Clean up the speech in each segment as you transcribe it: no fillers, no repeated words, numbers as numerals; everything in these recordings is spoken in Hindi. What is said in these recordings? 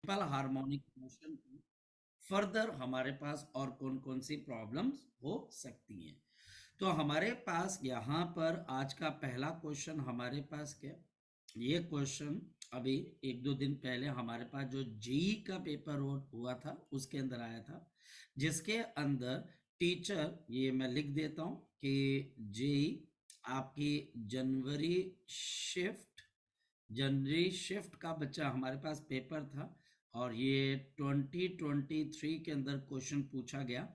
हार्मोनिक मोशन की फर्दर हमारे पास और कौन कौन सी प्रॉब्लम्स हो सकती हैं। तो हमारे पास यहाँ पर आज का पहला क्वेश्चन हमारे पास क्या, ये क्वेश्चन अभी एक दो दिन पहले हमारे पास जो जेई का पेपर हुआ था उसके अंदर आया था, जिसके अंदर टीचर, ये मैं लिख देता हूं कि जेई आपकी जनवरी शिफ्ट का बच्चा हमारे पास पेपर था और ये 2023 के अंदर क्वेश्चन पूछा गया।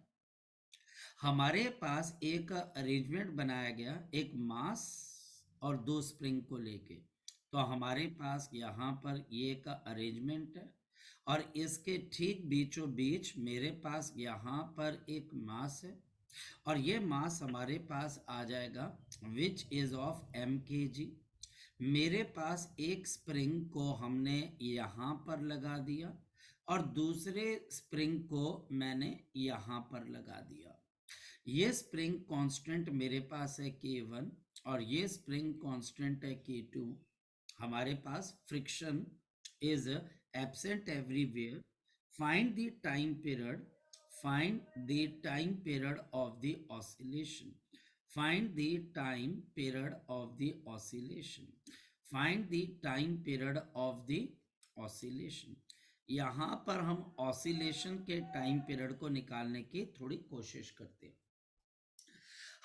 हमारे पास एक अरेंजमेंट बनाया गया एक मास और दो स्प्रिंग को लेके। तो हमारे पास यहाँ पर ये एक अरेंजमेंट है और इसके ठीक बीचों बीच मेरे पास यहाँ पर एक मास है और ये मास हमारे पास आ जाएगा विच इज ऑफ mkg। मेरे पास एक स्प्रिंग को हमने यहाँ पर लगा दिया और दूसरे स्प्रिंग को मैंने यहाँ पर लगा दिया। ये स्प्रिंग कांस्टेंट मेरे पास है K1 और ये स्प्रिंग कांस्टेंट है K2। हमारे पास friction is absent everywhere. Find the time period, find the time period of the oscillation, find the time period of the oscillation, find the time period of the oscillation. यहाँ पर हम ऑसिलेशन के टाइम पीरियड को निकालने की थोड़ी कोशिश करते हैं।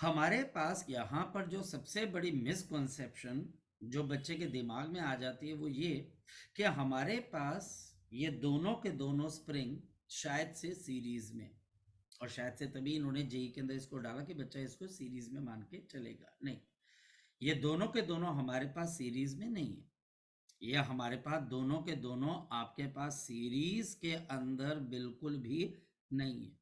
हमारे पास यहाँ पर जो सबसे बड़ी मिसकंसेप्शन जो बच्चे के दिमाग में आ जाती है वो ये कि हमारे पास ये दोनों के दोनों स्प्रिंग शायद से सीरीज में, और शायद से तभी इन्होंने जेई के अंदर इसको डाला कि बच्चा इसको सीरीज में मान के चलेगा। नहीं, ये दोनों के दोनों हमारे पास सीरीज में नहीं है, ये हमारे पास दोनों के दोनों आपके पास सीरीज के अंदर बिल्कुल भी नहीं है।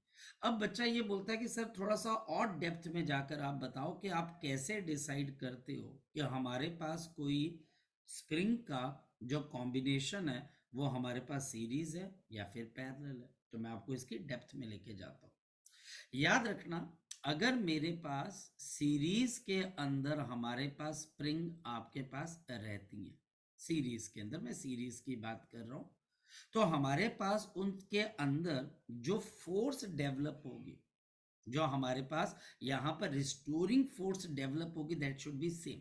अब बच्चा ये बोलता है कि सर थोड़ा सा और डेप्थ में जाकर आप बताओ कि आप कैसे डिसाइड करते हो कि हमारे पास कोई स्प्रिंग का जो कॉम्बिनेशन है वो हमारे पास सीरीज है या फिर पैरेलल है। तो मैं आपको इसकी डेप्थ में लेके जाता हूँ। याद रखना, अगर मेरे पास सीरीज के अंदर हमारे पास स्प्रिंग आपके पास रहती है, सीरीज के अंदर, मैं सीरीज की बात कर रहा हूं, तो हमारे पास उनके अंदर जो फोर्स डेवलप होगी, जो हमारे पास यहां पर रिस्टोरिंग फोर्स डेवलप होगी, दैट शुड बी सेम।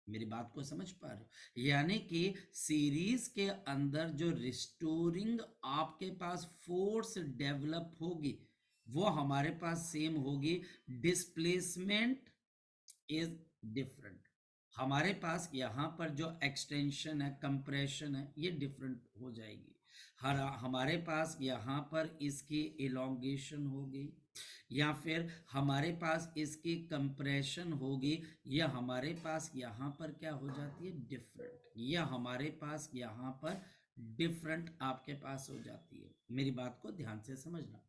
मेरी बात को समझ पा रहे हो? यानी कि सीरीज के अंदर जो रिस्टोरिंग आपके पास फोर्स डेवलप होगी वो हमारे पास सेम होगी। Displacement is different. हमारे पास यहाँ पर जो एक्सटेंशन है, कंप्रेशन है, ये डिफरेंट हो जाएगी। हमारे पास यहाँ पर इसकी इलोंगेशन होगी या फिर हमारे पास इसकी कंप्रेशन होगी, या हमारे पास यहाँ पर क्या हो जाती है, डिफरेंट, या हमारे पास यहाँ पर डिफरेंट आपके पास हो जाती है। मेरी बात को ध्यान से समझना।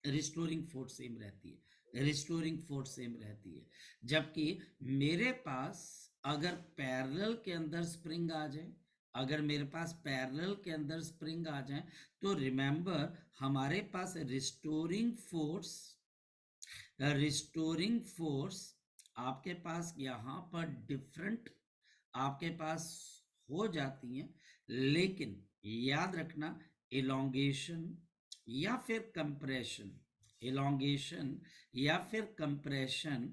रिस्टोरिंग फोर्स सेम रहती है, रिस्टोरिंग फोर्स सेम रहती है, जबकि मेरे पास अगर पैरेलल के अंदर स्प्रिंग आ जाए, अगर मेरे पास पैरेलल के अंदर स्प्रिंग आ जाए, तो रिमेंबर हमारे पास रिस्टोरिंग फोर्स आपके पास यहाँ पर डिफरेंट आपके पास हो जाती हैं। लेकिन याद रखना, इलोंगेशन या फिर कंप्रेशन, इलोंगेशन या फिर कंप्रेशन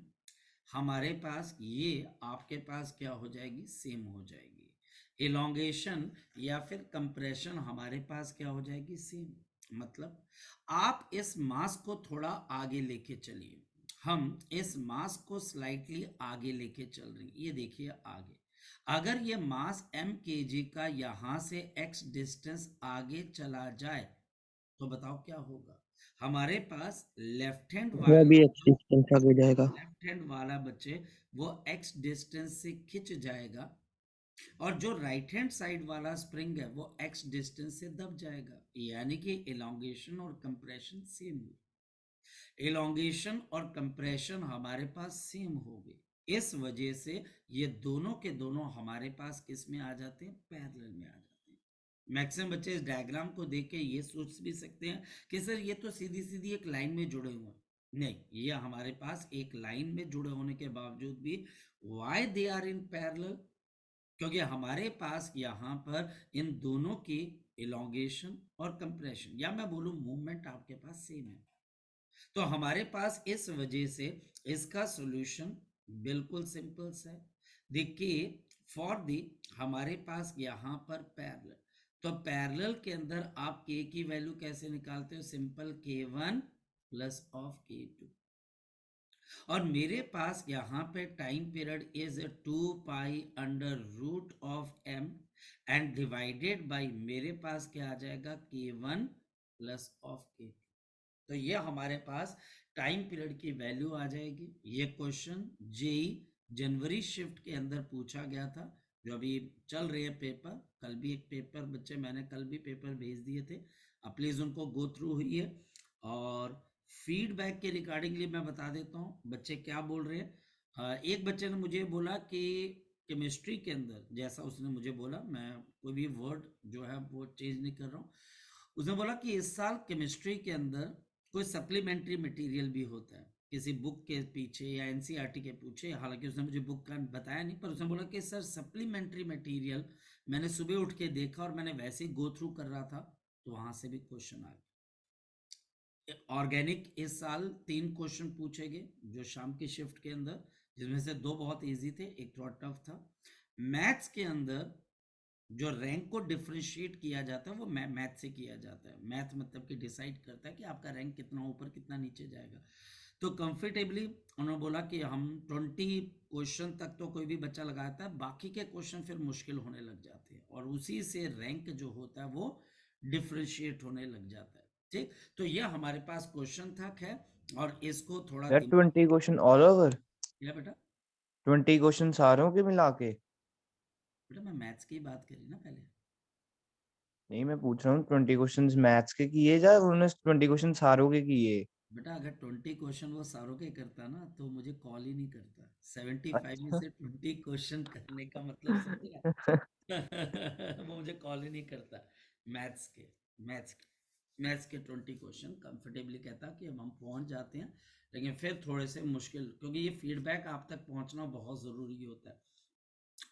हमारे पास ये आपके पास क्या हो जाएगी, सेम हो जाएगी। इलोंगेशन या फिर कंप्रेशन हमारे पास क्या हो जाएगी, सेम। मतलब आप इस मास को थोड़ा आगे लेके चलिए, हम इस मास को स्लाइटली आगे लेके चल रही, ये देखिए आगे। अगर ये मास mkg का यहां से x डिस्टेंस आगे चला जाए तो बताओ क्या होगा। हमारे पास वो भी एक डिस्टेंस आगे जाएगा। लेफ्ट हैंड वाला बच्चे वो x डिस्टेंस से खिंच जाएगा और जो राइट हैंड साइड वाला स्प्रिंग है वो x डिस्टेंस से दब जाएगा। यानी कि इलोंगेशन और कंप्रेशन सेम हुई, इलोंगेशन और कंप्रेशन हमारे पास सेम हो गई। इस वजह से ये दोनों के दोनों हमारे पास किस में आ जाते हैं, पैरेलल में आ जाते हैं। मैक्सिमम बच्चे इस डायग्राम को देख के ये सोच भी सकते हैं कि सर ये तो सीधी सीधी एक लाइन में जुड़े हुए हैं। नहीं, ये हमारे पास एक लाइन में जुड़े होने के बावजूद भी why they are in parallel, क्योंकि हमारे पास यहाँ पर इन दोनों की इलोंगेशन और कंप्रेशन, या मैं बोलूं मूवमेंट आपके पास सेम है। तो हमारे पास इस वजह से इसका सॉल्यूशन बिल्कुल सिंपल है। देखिए फॉर दी हमारे पास यहाँ पर पैरेलल, तो पैरेलल के अंदर आप के की वैल्यू कैसे निकालते हो? Simple k1 plus of k2, और मेरे पास यहाँ पे time period is 2 pi under root of m and divided by मेरे पास क्या आ जाएगा? k1 plus of k2। तो ये हमारे पास टाइम पीरियड की वैल्यू आ जाएगी। ये क्वेश्चन जेई जनवरी शिफ्ट के अंदर पूछा गया था, जो अभी चल रहे हैं पेपर। कल भी एक पेपर बच्चे, मैंने कल भी पेपर भेज दिए थे, अब प्लीज उनको गो थ्रू हुई है। और फीडबैक के रिगार्डिंगली मैं बता देता हूँ बच्चे क्या बोल रहे हैं। एक बच्चे ने मुझे बोला कि केमिस्ट्री के अंदर, जैसा उसने मुझे बोला, मैं कोई भी वर्ड जो है वो चेंज नहीं कर रहा हूँ, उसने बोला कि इस साल केमिस्ट्री के अंदर कोई सप्लीमेंट्री मटेरियल भी होता है किसी बुक के पीछे या एनसीईआरटी के पीछे। हालांकि उसने मुझे बुक का बताया नहीं, पर उसने बोला कि सर सप्लीमेंट्री मटेरियल मैंने सुबह उठ के देखा और मैंने वैसे ही गो थ्रू कर रहा था, तो वहां से भी क्वेश्चन आ गया। ऑर्गेनिक इस साल 3 क्वेश्चन पूछे गए जो शाम की शिफ्ट के अंदर, जिसमें से 2 बहुत इजी थे, एक थोड़ा टफ था। मैथ्स के अंदर जो रैंक को डिफरेंशिएट किया जाता है वो मैथ से किया जाता है। मैथ मतलब कि डिसाइड करता है कि आपका रैंक कितना ऊपर कितना नीचे जाएगा। तो कंफर्टेबली उन्होंने बोला कि हम 20 क्वेश्चन तक तो कोई भी बच्चा लगाता है, बाकी के क्वेश्चन फिर मुश्किल होने लग जाते हैं और उसी से रैंक जो होता है वो डिफरेंशिएट होने लग जाता है। ठीक, तो ये हमारे पास क्वेश्चन था। खैर, और इसको थोड़ा यार 20 क्वेश्चन ऑल ओवर? क्या बेटा? 20 क्वेश्चन सारों के मिला के? बेटा मैं मैथ्स की बात करी ना पहले। नहीं, मैं पूछ रहा हूँ 20 क्वेश्चन मैथ्स के किए जाए, उन्होंने 20 क्वेश्चन सारों के किए? बेटा अगर 20 क्वेश्चन वो सारों के करता ना तो मुझे कॉल ही नहीं करता। 75 में अच्छा। से 20 क्वेश्चन करने का मतलब समझ रहा वो मुझे कॉल ही नहीं करता। मैथ्स के मैथ्स के मैथ्स के 20 क्वेश्चन कंफर्टेबली कहता कि हम पहुंच जाते हैं, लेकिन फिर थोड़े से मुश्किल, क्योंकि ये फीडबैक आप तक पहुंचना बहुत ज़रूरी होता है।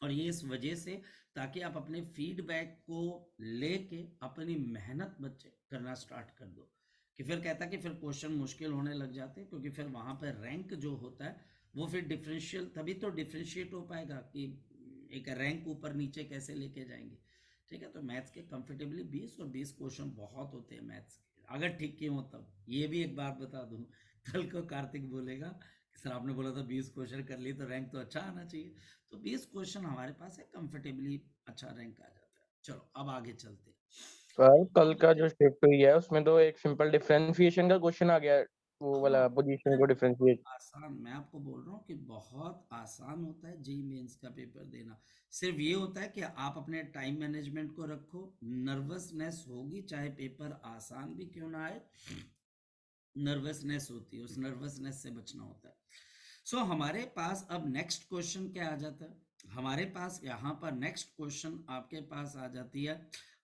और ये इस वजह से, ताकि आप अपने फीडबैक को लेके अपनी मेहनत बच्चे करना स्टार्ट कर दो, कि फिर कहता कि फिर क्वेश्चन मुश्किल होने लग जाते हैं, क्योंकि फिर वहां पर रैंक जो होता है वो फिर डिफरेंशियल, तभी तो डिफरेंशिएट हो पाएगा कि एक रैंक ऊपर नीचे कैसे लेके जाएंगे। ठीक है, तो मैथ्स के कंफर्टेबली 20 और 20 क्वेश्चन बहुत होते हैं मैथ्स के, अगर ठीक किए हो तब। ये भी एक बात बता दूं, कल को कार्तिक बोलेगा कि सर आपने बोला था 20 क्वेश्चन कर लिए तो रैंक तो अच्छा आना चाहिए। तो 20 क्वेश्चन हमारे पास है, कंफर्टेबली अच्छा रैंक आ जाता है। चलो अब आगे चलते हैं। सर कल का जो शिफ्ट हुई है उसमें तो एक सिंपल डिफरेंशिएशन का क्वेश्चन आ गया है, वो हाँ, वाला पोजीशन को डिफरेंशिएट। आसान, मैं आपको बोल रहा हूँ कि बहुत आसान होता है जेई मेंस का पेपर देना। सिर्फ ये होता है कि आप अपने टाइम मैनेजमेंट को रखो, नर्वसनेस होगी चाहे पेपर आसान भी क्यों ना आए, नर्वसनेस होती है, उस नर्वसनेस से बचना होता है। सो हमारे पास अब नेक्स्ट क्वेश्चन क्या आ जाता है? हमारे पास यहाँ पर नेक्स्ट क्वेश्चन आपके पास आ जाती है,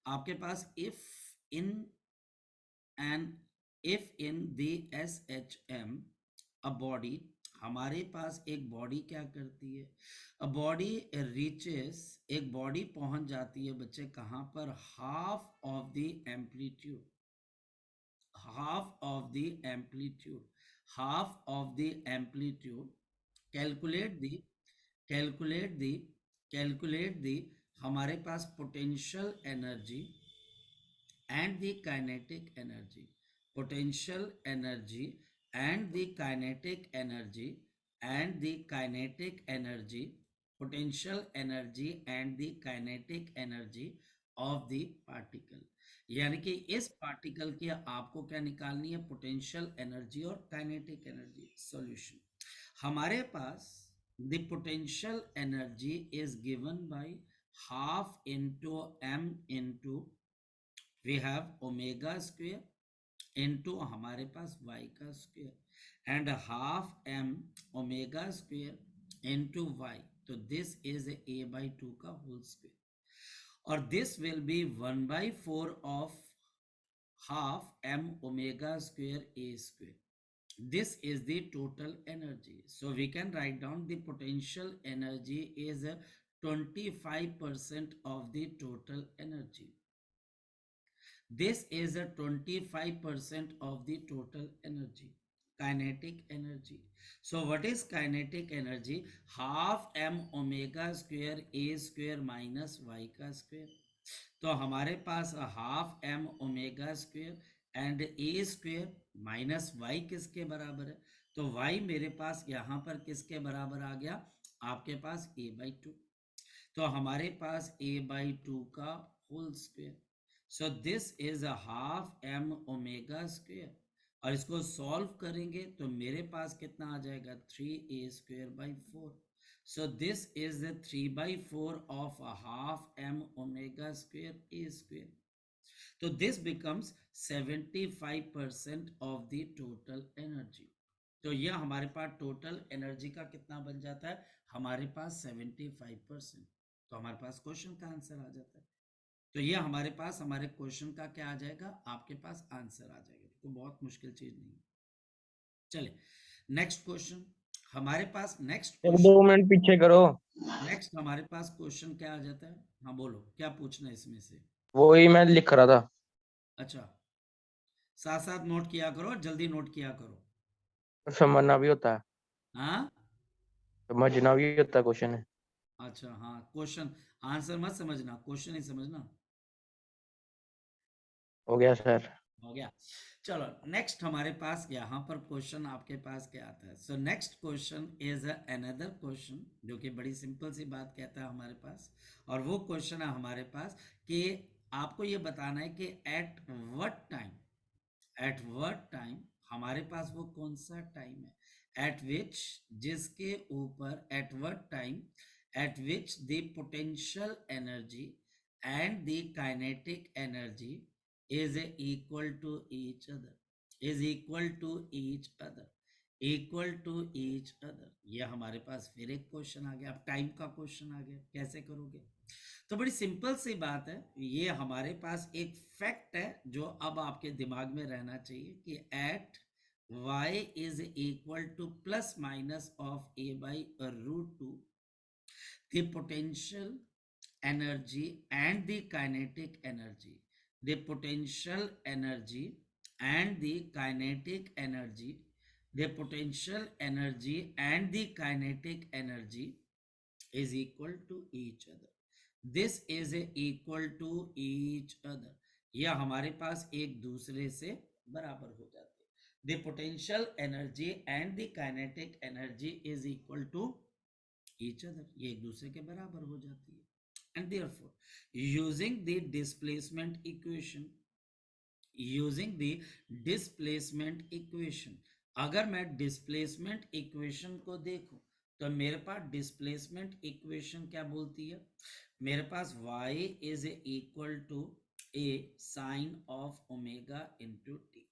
आपके पास if in and if in the SHM a body, हमारे पास एक बॉडी क्या करती है? अ बॉडी रीचेस, एक बॉडी पहुंच जाती है बच्चे कहाँ पर? Half of the amplitude, half of the amplitude, half of the amplitude, calculate the calculate the calculate the हमारे पास potential energy and the kinetic energy, potential energy and the kinetic energy and the kinetic energy, potential energy and the kinetic energy of the particle। यानी कि इस पार्टिकल की आपको क्या निकालनी है? पोटेंशियल एनर्जी और काइनेटिक एनर्जी। सॉल्यूशन हमारे पास the potential energy is given by half into m into we have omega square into हमारे पास y का square and half m omega square into y, तो दिस इज a/2 का होल स्क्वायर, और this will be 1/4 of half m omega square a square. This is the total energy. So we can write down the potential energy is 25% of the total energy. This is a 25% of the total energy, kinetic energy. So what is kinetic energy? Half m omega square a square minus y का square. तो हमारे पास half m omega square and a square minus y किसके बराबर है? तो y मेरे पास यहाँ पर किसके बराबर आ गया? आपके पास a/2. तो हमारे पास a/2 का whole square. So this is a half m omega square. और इसको सॉल्व करेंगे तो मेरे पास कितना आ जाएगा? 3a²/4. So this is the 3/4 of a half m omega square a square. So this becomes 75% of the total energy. तो यह हमारे पास टोटल एनर्जी का कितना बन जाता है? हमारे पास 75%. तो हमारे पास क्वेश्चन का आंसर आ जाता है. तो ये हमारे पास हमारे क्वेश्चन का क्या आ जाएगा? आपके पास आंसर आ जाएगा. तो बहुत मुश्किल चीज नहीं है. चले नेक्स्ट क्वेश्चन. हमारे पास नेक्स्ट एक क्वेश्चन 2 मिनट पीछे करो. नेक्स्ट हमारे पास क्वेश्चन क्या आ जाता है? हाँ बोलो, क्या पूछना है इसमें से? वही मैं लिख रहा था. अच्छा, साथ साथ नोट किया करो, जल्दी नोट किया करो. समझना भी होता है. हाँ समझना भी होता है क्वेश्चन है. अच्छा, हाँ क्वेश्चन आंसर मत समझना, क्वेश्चन ही समझना. हो गया सर. हो गया. चलो नेक्स्ट हमारे पास यहाँ पर क्वेश्चन आपके पास क्या आता है? So next question is another question जो कि बड़ी सिंपल सी बात कहता है हमारे पास. और वो क्वेश्चन है हमारे पास कि आपको ये बताना है कि एट व्हाट टाइम हमारे पास वो कौन सा टाइम है एट विच जिसके ऊपर at what time eight which the potential energy and the kinetic energy is equal to each other, is equal to each other, equal to each other. ये हमारे पास फिर एक क्वेश्चन आ गया. अब टाइम का क्वेश्चन आ गया, कैसे करोगे? तो बड़ी सिंपल सी बात है. ये हमारे पास एक फैक्ट है जो अब आपके दिमाग में रहना चाहिए कि eight y is equal to plus minus of a by √2 the potential energy and the kinetic energy, the potential energy and the kinetic energy, the potential energy and the kinetic energy is equal to each other. This is equal to each other. यह हमारे पास एक दूसरे से बराबर हो जाते हैं. The potential energy and the kinetic energy is equal to each other. ये एक दूसरे के बराबर हो जाती है. And therefore, using the displacement equation, अगर मैं डिस्प्लेसमेंट इक्वेशन को देखूं तो मेरे पास डिस्प्लेसमेंट इक्वेशन क्या बोलती है? मेरे पास y is equal to a sine of omega into t.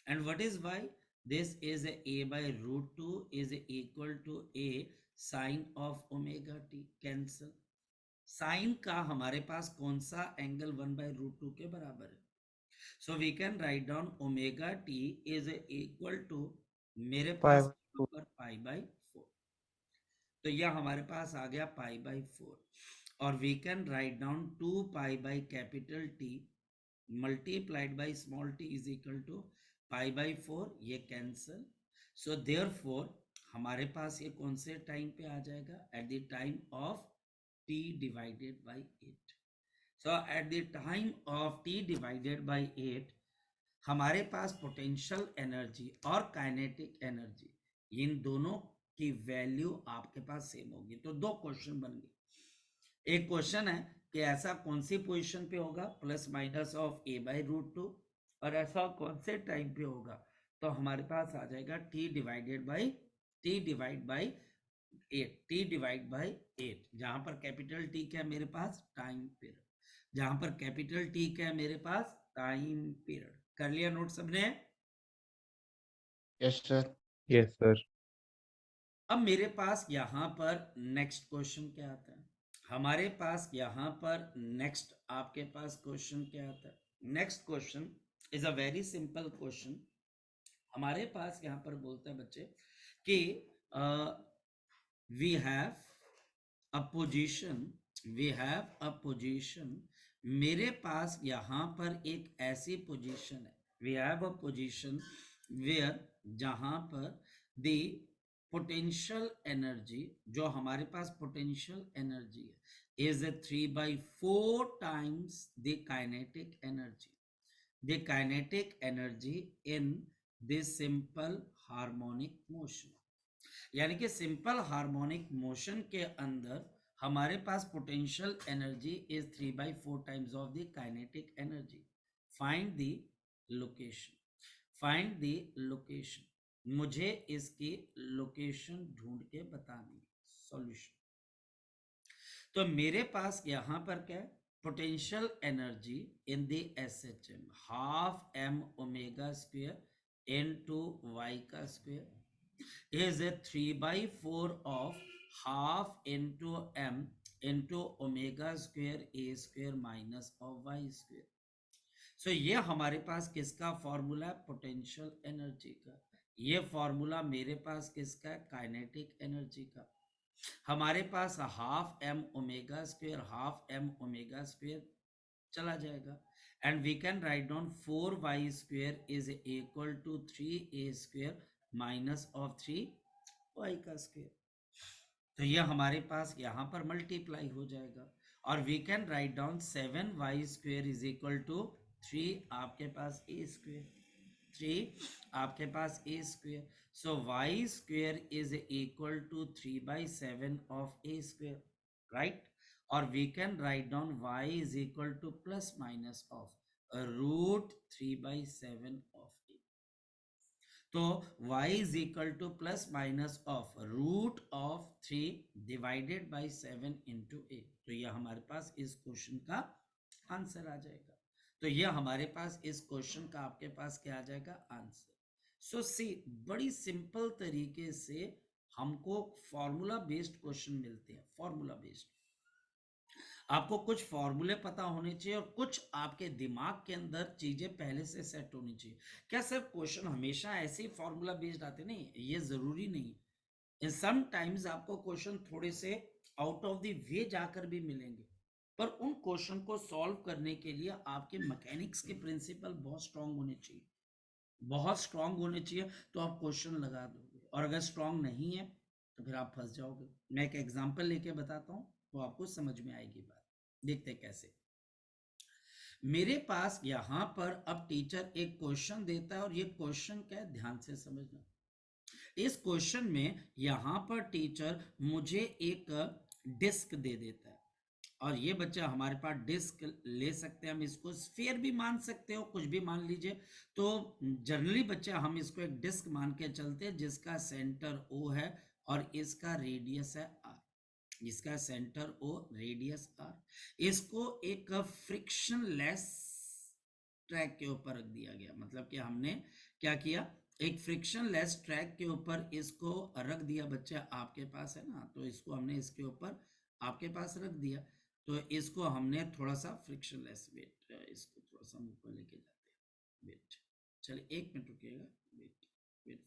And what is y? This is a by √2 is equal to a sine of omega t. Cancel. Sine का हमारे पास कौन सा एंगल 1/√2 के बराबर है? So we can write down omega t is equal to मेरे पास पर π/4. तो यह हमारे पास आ गया π/4. और वी कैन राइट डाउन 2π/कैपिटल T multiplied by small t is equal to π/4. ये कैंसल. सो देयरफॉर हमारे पास ये कौन से टाइम पे आ जाएगा? At the time of t divided by 8. So at the time of t divided by 8 हमारे पास पोटेंशियल एनर्जी और काइनेटिक एनर्जी इन दोनों की वैल्यू आपके पास सेम होगी. तो दो क्वेश्चन बन गए. एक क्वेश्चन है कि ऐसा कौन सी पोजीशन पे होगा प्लस माइनस ऑफ a/√2 और ऐसा कौन से टाइम पे होगा? तो हमारे पास आ जाएगा t divide by 8. t divide by 8 जहां पर कैपिटल टी क्या है मेरे पास? Time period. जहां पर कैपिटल टी क्या है मेरे पास? Time period. कर लिया नोट सबने? Yes sir. Yes sir. अब मेरे पास यहां पर नेक्स्ट क्वेश्चन क्या आता है? हमारे पास यहां पर नेक्स्ट आपके पास क्वेश्चन क्या आता है? Next question is a very simple question. हमारे पास यहां पर बोलते हैं बच्चे कि we have a position मेरे पास यहाँ पर एक ऐसी पोजीशन है, we have a position where जहाँ पर द पोटेंशियल एनर्जी, जो हमारे पास पोटेंशियल एनर्जी है, is 3/4 times the kinetic energy. The kinetic energy in this simple harmonic motion. यानी कि सिंपल हार्मोनिक मोशन के अंदर हमारे पास potential energy is 3/4 times of the kinetic energy. Find the location. Find the location. मुझे इसकी लोकेशन ढूंढ के बतानी है. सॉल्यूशन. तो मेरे पास यहां पर क्या है, potential energy in the SHM half m omega square into y का square is a 3/4 of half into m into omega square a square minus of y square. So ये हमारे पास किसका फॉर्मूला है, पोटेंशियल एनर्जी का. ये फॉर्मूला मेरे पास किसका है, काइनेटिक एनर्जी का. हमारे पास हाफ m ओमेगा स्क्वायर चला जाएगा, and we can write down 4y square is equal to 3a square minus of 3y का स्क्वायर. तो ये हमारे पास यहाँ पर मल्टीप्लाई हो जाएगा, और we can write down 7y square is equal to 3 आपके पास a स्क्वायर, 3 आपके पास a square. So y square is equal to 3/7 of a square, right. और we can write down y is equal to plus minus of √3/7 of a. तो y is equal to plus minus of √3 divided by 7 into a. तो यह हमारे पास इस क्वेश्चन का आंसर आ जाएगा. तो यह हमारे पास इस क्वेश्चन का आपके पास क्या आ जाएगा, आंसर. सो सी, बड़ी सिंपल तरीके से हमको फॉर्मूला बेस्ड क्वेश्चन मिलते हैं. फॉर्मूला बेस्ड, आपको कुछ फॉर्मूले पता होने चाहिए और कुछ आपके दिमाग के अंदर चीजें पहले से सेट होनी चाहिए. क्या सर क्वेश्चन हमेशा ऐसे ही फॉर्मूला बेस्ड आते? नहीं, ये जरूरी नहीं. इन सम टाइम्स आपको क्वेश्चन थोड़े से आउट ऑफ द वे जाकर भी मिलेंगे, पर उन क्वेश्चन को सॉल्व करने के लिए आपके मैकेनिक्स के प्रिंसिपल बहुत स्ट्रांग होने चाहिए, बहुत स्ट्रांग होने चाहिए. तो आप क्वेश्चन लगा दोगे, और अगर स्ट्रांग नहीं है तो फिर आप फंस जाओगे. मैं एक एग्जांपल लेके बताता हूं तो आपको समझ में आएगी बात. देखते कैसे. मेरे पास यहां पर अब टीचर एक क्वेश्चन देता है, और ये क्वेश्चन क्या है, ध्यान से समझना. इस क्वेश्चन में यहां पर टीचर मुझे एक डिस्क दे देता है, और ये बच्चा हमारे पास डिस्क ले सकते हैं, हम इसको स्फीयर भी मान सकते हो, कुछ भी मान लीजिए. तो जनरली बच्चा हम इसको एक डिस्क मान के चलते हैं जिसका सेंटर O है और इसका रेडियस है R. इसका सेंटर O, रेडियस R. इसको एक फ्रिक्शन लेस ट्रैक के ऊपर रख दिया गया. मतलब कि हमने क्या किया, एक फ्रिक्शन लेस ट्रैक के ऊपर इसको रख दिया. बच्चा आपके पास है ना, तो इसको हमने इसके ऊपर आपके पास रख दिया. तो इसको हमने थोड़ा सा फ्रिक्शन लेस, वेट, इसको थोड़ा सा ऊपर लेके जाते हैं. वेट, चलिए 1 मिनट रुकिएगा. Wait wait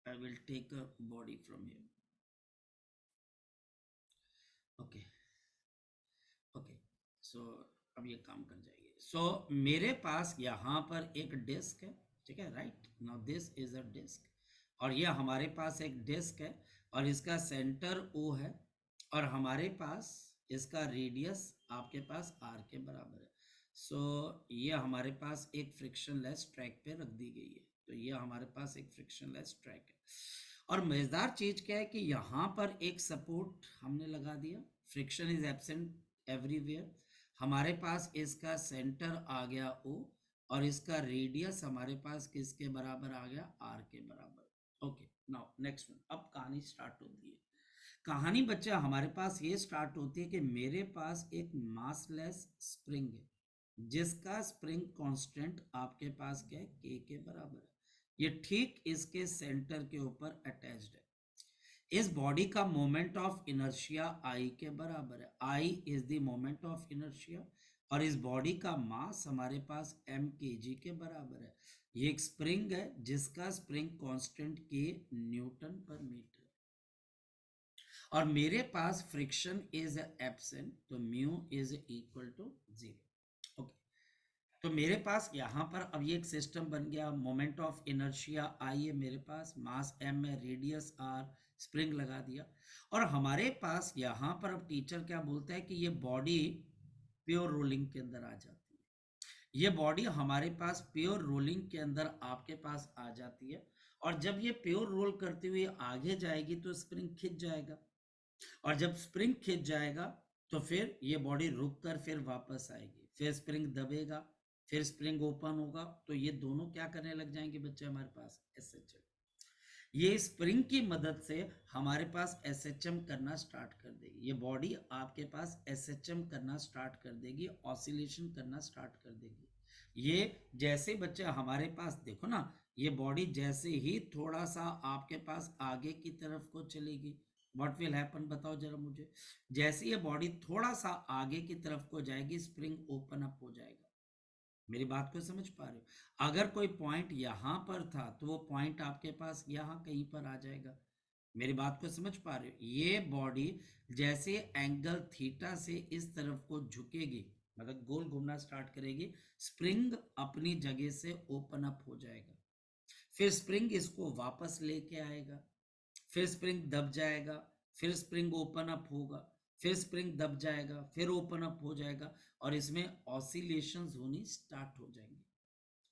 I will take a body from here. Okay. Okay. So अब ये काम कर जाएगी. So मेरे पास यहाँ पर एक डिस्क है, ठीक है, right. Now this is a disc, और ये हमारे पास एक डिस्क है, और इसका सेंटर O है, और हमारे पास इसका रेडियस आपके पास R के बराबर है. सो ये हमारे पास एक फ्रिक्शनलेस ट्रैक पे रख दी गई है. तो ये हमारे पास एक फ्रिक्शनलेस ट्रैक है, और मजेदार चीज क्या है कि यहाँ पर एक सपोर्ट हमने लगा दिया. Friction is absent everywhere. हमारे पास इसका सेंटर आ गया O, और इसका रेडियस हमारे पास किसके बराबर आ गया, R के बराबर. Okay, now next one. अब कहानी स्टार्ट होती है. कहानी बच्चा हमारे पास ये स्टार्ट होती है कि मेरे पास एक मासलेस स्प्रिंग है, जिसका स्प्रिंग कांस्टेंट आपके पास क्या है, K के बराबर है. ये ठीक इसके सेंटर के ऊपर अटैच्ड है. इस बॉडी का मोमेंट ऑफ इनर्शिया I के बराबर है. I is the moment of inertia, और इस बॉडी का मास हमारे पास m kg के बराबर है. ये एक स्प्रिंग है जिसका spring constant K newton per metre. और मेरे पास फ्रिक्शन इज एब्सेंट, तो mu is equal to 0। Okay, तो मेरे पास यहाँ पर अब ये एक सिस्टम बन गया। मोमेंट ऑफ इनर्शिया आई है मेरे पास, मास m है, रेडियस r, स्प्रिंग लगा दिया। और हमारे पास यहाँ पर अब टीचर क्या बोलता है कि ये बॉडी प्योर रोलिंग के अंदर आ जाती है। ये बॉडी हमारे पास प्योर रोलिंग के अंदर आपके पास आ जाती है, और जब ये प्योर रोल करते हुए आगे जाएगी तो स्प्रिंग खिंच जाएगा, और जब स्प्रिंग खिंच जाएगा तो फिर ये बॉडी रुक कर फिर वापस आएगी, फिर स्प्रिंग दबेगा, फिर स्प्रिंग ओपन होगा, तो ये दोनों क्या करने लग जाएंगे बच्चे हमारे पास एसएचएम। ये स्प्रिंग की मदद से हमारे पास एसएचएम करना स्टार्ट कर देगी। ये बॉडी आपके पास एसएचएम करना स्टार्ट कर देगी, ऑसिलेशन करना स्टार्ट कर देगी। ये जैसे बच्चे हमारे पास देखो ना, ये बॉडी जैसे ही थोड़ा सा आपके पास आगे की तरफ को चलेगी, व्हाट विल हैपन बताओ जरा मुझे। जैसे ये बॉडी थोड़ा सा आगे की तरफ को जाएगी, स्प्रिंग ओपन अप हो जाएगा। मेरी बात को समझ पा रहे हो? अगर कोई पॉइंट यहां पर था तो वो पॉइंट आपके पास यहां कहीं पर आ जाएगा। मेरी बात को समझ पा रहे हो? ये बॉडी जैसे एंगल थीटा से इस तरफ को झुकेगी, मतलब गोल घूमना स्टार्ट करेगी, स्प्रिंग अपनी जगह से ओपन अप हो जाएगा, फिर स्प्रिंग इसको वापस लेके आएगा, फिर स्प्रिंग दब जाएगा, फिर स्प्रिंग ओपन अप होगा, फिर स्प्रिंग दब जाएगा, फिर ओपन अप हो जाएगा, और इसमें ऑसिलेशंस होनी स्टार्ट हो जाएंगी।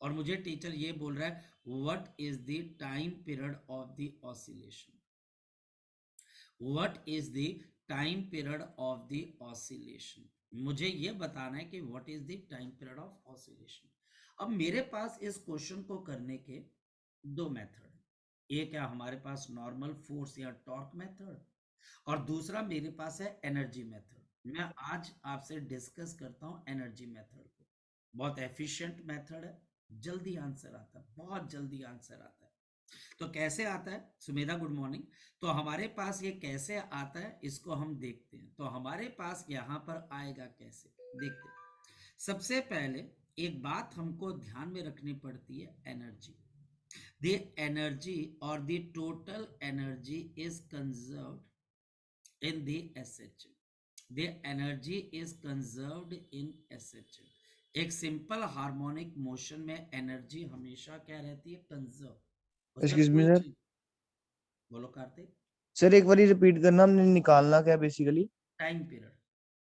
और मुझे टीचर ये बोल रहा है what is the time period of the oscillation, what is the time period of the oscillation. मुझे ये बताना है कि what is the time period of oscillation. अब मेरे पास इस क्वेश्चन को करने के दो मेथड है। एक है हमारे पास नॉर्मल फोर्स या टॉर्क मेथड, और दूसरा मेरे पास है एनर्जी मेथड। मैं आज आपसे डिस्कस करता हूं एनर्जी मेथड को। बहुत एफिशिएंट मेथड है, जल्दी आंसर आता है, बहुत जल्दी आंसर आता है। तो कैसे आता है सुमेधा, गुड मॉर्निंग। तो हमारे पास ये कैसे आता है इसको हम देखते हैं। तो हमारे पास यहाँ पर आएगा कैसे, देखते हैं। सबसे पहले एक बात हमको ध्यान में रखनी पड़ती है, energy. The energy or the total energy is conserved in the SHM. The energy is conserved in SHM. एक सिंपल हार्मोनिक मोशन में एनर्जी हमेशा क्या रहती है, कंजर्व। उसमें एक्सक्यूज मी कोई सर, चीज, बोलो कार्तिक। सर एक बार रिपीट करना, हमने निकालना क्या बेसिकली? टाइम पीरियड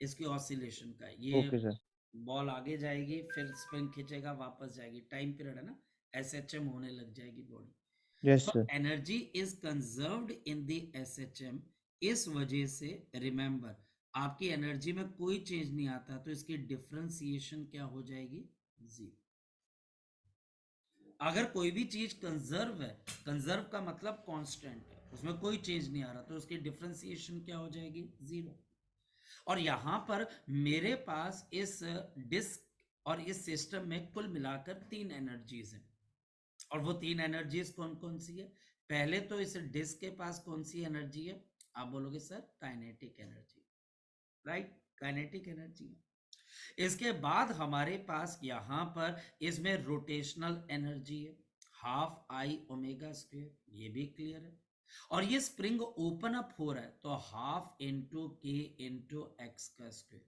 इसकी ऑसिलेशन का, ये ओके सर। बॉल आगे जाएगी, फिर स्प्रिंग खींचेगा, वापस जाएगी, टाइम पीरियड है ना, एसएचएम होने लग जाएगी बॉडी। यस तो sir. Energy is conserved in the SHM. इस वजह से रिमेंबर, आपकी एनर्जी में कोई चेंज नहीं आता, तो इसकी डिफरेंशिएशन क्या हो जाएगी, 0। अगर कोई भी चीज कंजर्व है, कंजर्व का मतलब कांस्टेंट है, उसमें कोई चेंज नहीं आ रहा, तो उसकी डिफरेंशिएशन क्या हो जाएगी, 0। और यहां पर मेरे पास इस डिस्क और इस सिस्टम में कुल मिलाकर 3 एनर्जीज हैं। और वो 3 एनर्जीज कौन कौन सी है? पहले तो इस डिस्क के पास कौन सी एनर्जी है? आप बोलोगे sir kinetic energy, right, kinetic energy है। इसके बाद हमारे पास यहां पर इसमें रोटेशनल एनर्जी है, हाफ आई ओमेगा स्क्वायर, ये भी क्लियर है। और ये स्प्रिंग ओपन अप हो रहा है, तो हाफ इंटू के इंटू एक्स का स्क्वायर,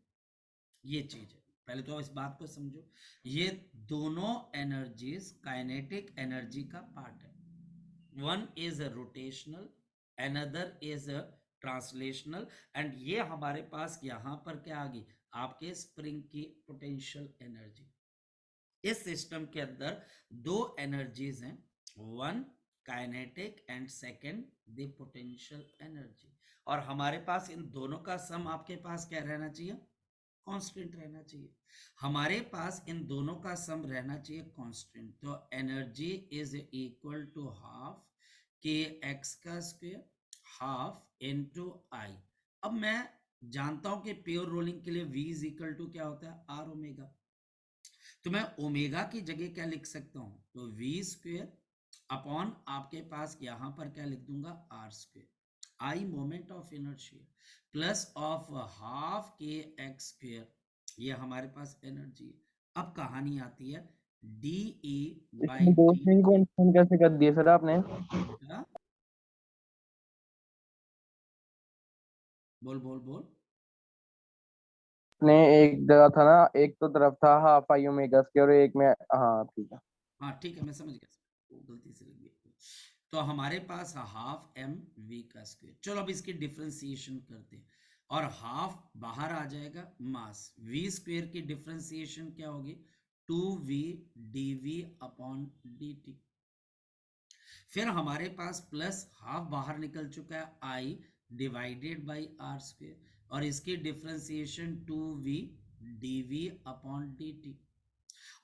ये चीज है। पहले तो इस बात को समझो, ये दोनों एनर्जीज काइनेटिक एनर्जी का पार्ट है। One is a rotational, another is a translational, and ये हमारे पास यहां पर क्या आ गई, आपके स्प्रिंग की पोटेंशियल एनर्जी। इस सिस्टम के अंदर 2 एनर्जीज हैं, one kinetic and second the potential energy. और हमारे पास इन दोनों का सम आपके पास क्या रहना चाहिए, कांस्टेंट रहना चाहिए। हमारे पास इन दोनों का सम रहना चाहिए कांस्टेंट। तो energy is equal to half k x का स्क्वायर, हाफ इनटू आई। अब मैं जानता हूं कि प्योर रोलिंग के लिए v इज इक्वल टू क्या होता है, आर ओमेगा। तो मैं ओमेगा की जगह क्या लिख सकता हूं, तो v स्क्वायर अपॉन आपके पास यहां पर क्या लिख दूंगा, r square, I moment of inertia, plus of half k x square, ये हमारे पास एनर्जी है। अब कहानी आती है डी ई बाई इसमें दो टी। स्प्रिंग कॉन्स्टेंट कैसे कर दिए सर आपने? बोल बोल बोल। ने एक जगह था ना, एक तो तरफ था हाफ आई ओमेगा स्क्वायर और एक में, हाँ ठीक है। हाँ ठीक है, मैं समझ गया, वो गलती से लग गई। तो हमारे पास हाफ एम वी का स्क्वायर। चलो अब इसकी डिफरेंशिएशन करते हैं, और हाफ बाहर आ जाएगा, मास वी स्क्वायर की डिफरेंशिएशन क्या होगी, 2v dv अपॉन dt। फिर हमारे पास प्लस हाफ बाहर निकल चुका है, आई डिवाइडेड बाई आर स्क्वायर, और इसकी differentiation 2v dv upon dt।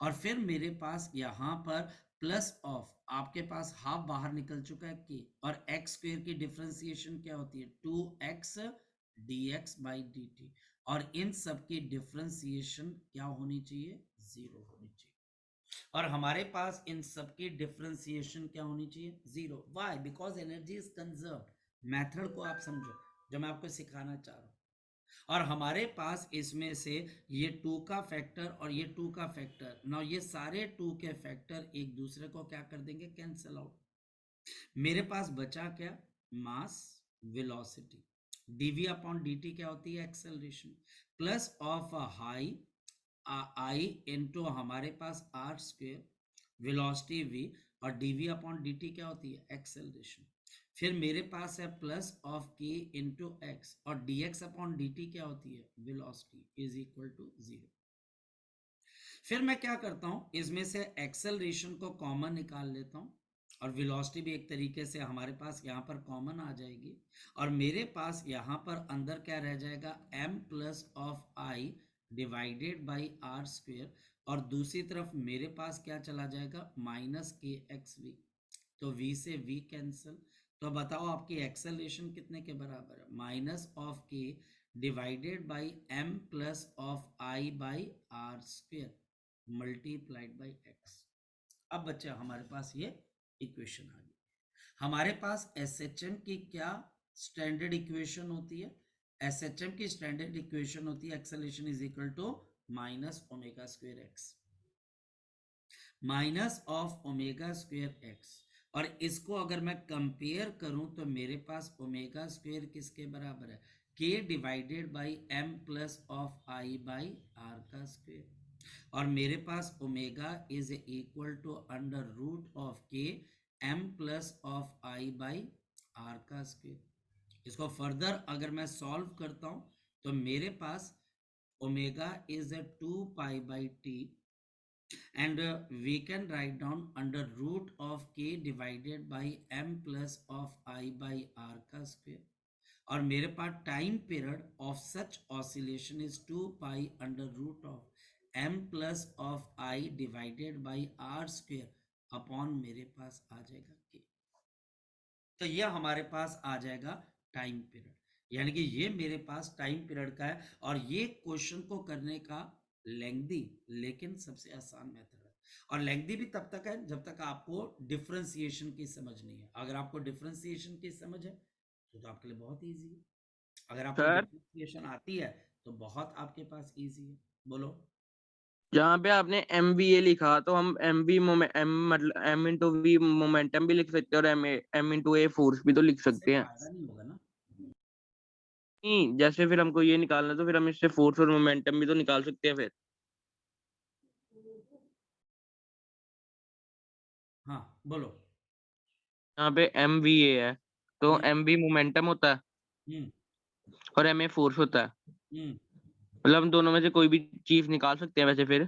और फिर मेरे पास यहाँ पर प्लस ऑफ, आपके पास हाफ बाहर निकल चुका है के, और एक्स स्क्वेयर की डिफरेंशिएशन क्या होती है, 2x dx बाई dt। और इन सब की डिफरेंशिएशन क्या होनी चाहिए, 0 होनी चाहिए। और हमारे पास इन सब की डिफरेंशिएशन क्या होनी चाहिए, 0। Why, because energy is conserved. Method को आप समझो जो मैं आपको सिखाना चाह रहा हूँ। और हमारे पास इसमें से ये 2 का फैक्टर और ये 2 का फैक्टर, ना ये सारे 2 के फैक्टर एक दूसरे को क्या कर देंगे, कैंसिल आउट। मेरे पास बचा क्या, मास वेलोसिटी, dv अपॉन dt क्या होती है, acceleration, plus of high I into हमारे पास आर स्क्वेयर, वेलोसिटी v, और dv अपॉन dt क्या होती है, एक्सेलरेशन। फिर मेरे पास है plus of k into x, और dx अपॉन dt क्या होती है, वेलोसिटी इज इक्वल टू 0। फिर मैं क्या करता हूं, इसमें से एक्सेलरेशन को कॉमन निकाल लेता हूं, और वेलोसिटी भी एक तरीके से हमारे पास यहाँ पर कॉमन आ जाएगी, और मेरे पास यहाँ पर अंदर क्या रह जाएगा, m plus of I divided by r square, और दूसरी तरफ मेरे पास क्या चला जाएगा, माइनस के एक्स वी। तो v से v कैंसिल। तो बताओ आपकी एक्सेलरेशन कितने के बराबर है, minus of k divided by m plus of I by r square multiplied by x। अब बच्चे हमारे पास ये इक्वेशन आ गई। हमारे पास एसएचएम की क्या स्टैंडर्ड इक्वेशन होती है, एसएचएम की स्टैंडर्ड इक्वेशन होती है acceleration is equal to minus omega square x, minus of omega square x. और इसको अगर मैं कंपेयर करूं तो मेरे पास ओमेगा स्क्वायर किसके बराबर है, k divided by m plus of I by r का स्क्वायर। और मेरे पास omega is equal to under root of k m plus of I by r का स्क्वायर। इसको फर्दर अगर मैं सॉल्व करता हूं तो मेरे पास omega is 2 pi by T, and we can write down under root of k divided by m plus of I by r का स्क्वायर। और मेरे पास time period of such oscillation is 2 pi under root of m plus of I divided by r square upon मेरे पास आ जाएगा k। तो ये हमारे पास आ जाएगा टाइम पीरियड, यानी कि ये मेरे पास टाइम पीरियड का है। और ये क्वेश्चन को करने का लेंथी लेकिन सबसे आसान मेथड है। और लेंथी भी तब तक है जब तक आपको डिफरेंशिएशन की समझ नहीं है। अगर आपको डिफरेंशिएशन की समझ है तो आपके लिए बहुत इजी है, अगर आपको सर डिफरेंशिएशन आती है तो बहुत आपके पास इजी है। बोलो। जहाँ पे आपने एम वी ए लिखा तो हम एम वी एम मतलब एम इंटू वी मोमेंटम भी लिख सकते हैं और एम इंटू ए फोर्स भी तो लिख इससे सकते हैं। फायदा नहीं होगा ना। नहीं, जैसे फिर हमको ये निकालना है तो फिर हम इससे फोर्स और मोमेंटम भी तो निकाल सकते हैं फिर। हाँ बोलो। यहाँ पे एम वी ए है तो हम्म एम वी मोमेंटम होता है हम्म और एम ए फोर्स होता है। हम्म मतलब हम दोनों में से कोई भी चीज निकाल सकते हैं वैसे फिर।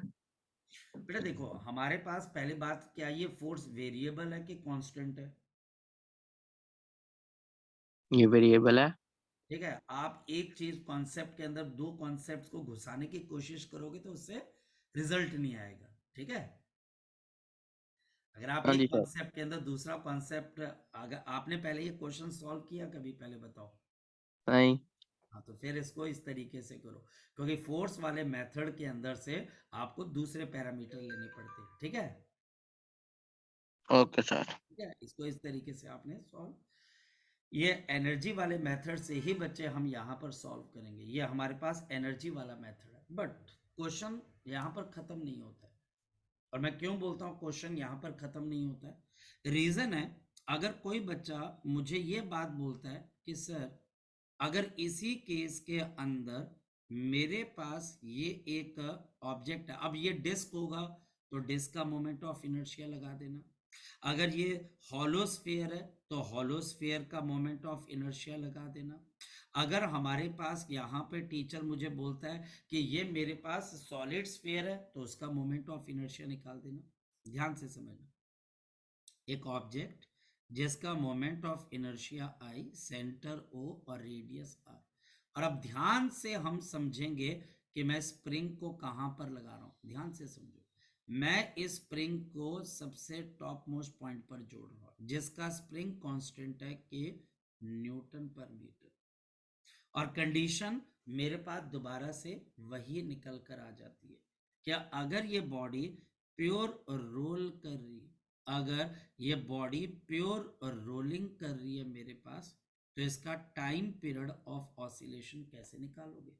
बेटा देखो, हमारे पास पहली बात क्या, ये फोर्स वेरिएबल है कि कांस्टेंट है, ये वेरिएबल है। ठीक है। आप एक चीज कॉन्सेप्ट के अंदर दो कॉन्सेप्ट को घुसाने की कोशिश करोगे तो उससे रिजल्ट नहीं आएगा, ठीक है। अगर आप हाँ एक जी सर। कॉन्सेप्ट के अंदर दूसरा कॉन्सेप्ट, अगर आपने पहले ये क्वेश्चन सॉल्व किया कभी, पहले बताओ। नहीं। हाँ तो फिर इसको इस तरीके से करो, क्योंकि फोर्स वाले मेथड के अंदर से आपको दूसरे पैरामीटर लेने पड़ते हैं, ठीक है। Okay sir. ठीक है, इसको इस तरीके से आपने सॉल्व, ये एनर्जी वाले मेथड से ही बच्चे हम यहाँ पर सॉल्व करेंगे। ये हमारे पास एनर्जी वाला मेथड है, बट क्वेश्चन यहाँ पर खत्म नहीं होता है। और मैं क्यों बोलता हूँ क्वेश्चन यहाँ पर खत्म नहीं होता है, रीजन है, अगर कोई बच्चा मुझे ये बात बोलता है कि सर अगर इसी केस के अंदर मेरे पास ये एक ऑब्जेक्ट है, अब ये डिस्क होगा तो डिस्क का मोमेंट ऑफ इनर्शिया लगा देना। अगर ये हॉलो स्फीयर है तो हॉलो स्फीयर का मोमेंट ऑफ इनर्शिया लगा देना। अगर हमारे पास यहाँ पे टीचर मुझे बोलता है कि ये मेरे पास सॉलिड स्फीयर है तो उसका मोमेंट ऑफ इनर्शिया निकाल देना। ध्यान से समझना, एक ऑब्जेक्ट जिसका moment of inertia I, centre O और रेडियस R। और अब ध्यान से हम समझेंगे कि मैं स्प्रिंग को कहां पर लगा रहा हूं। ध्यान से समझो, मैं इस स्प्रिंग को सबसे टॉप मोस्ट पॉइंट पर जोड़ रहा हूं जिसका स्प्रिंग कांस्टेंट है K न्यूटन पर मीटर। और कंडीशन मेरे पास दोबारा से वही निकल कर आ जाती है, क्या अगर ये बॉडी प्योर रोल कर रही है, अगर ये बॉडी प्योर रोलिंग कर रही है मेरे पास, तो इसका टाइम पीरियड ऑफ ऑसिलेशन कैसे निकालोगे।